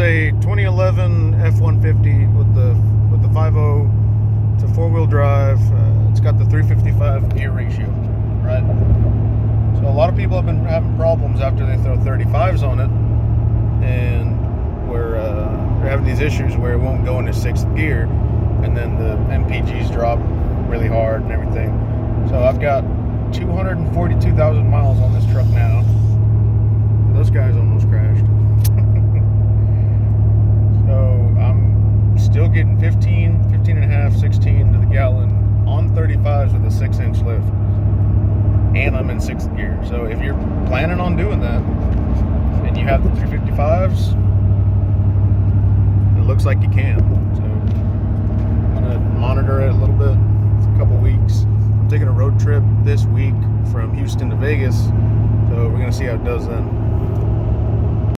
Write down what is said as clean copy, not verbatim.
a 2011 F150 with the 5.0 to four-wheel drive. It's got the 355 gear ratio, right? So a lot of people have been having problems after they throw 35s on it, and they're having these issues where it won't go into sixth gear, and then the MPGs drop really hard and everything. So I've got 242,000 miles on this truck now. Those guys almost crashed. So I'm still getting 15 and a half, 16 to the gallon on 35s with a 6-inch lift. And I'm in sixth gear. So if you're planning on doing that and you have the 355s, it looks like you can. So I'm gonna monitor it a little bit. It's a couple weeks. I'm taking a road trip this week from Houston to Vegas. So we're gonna see how it does then.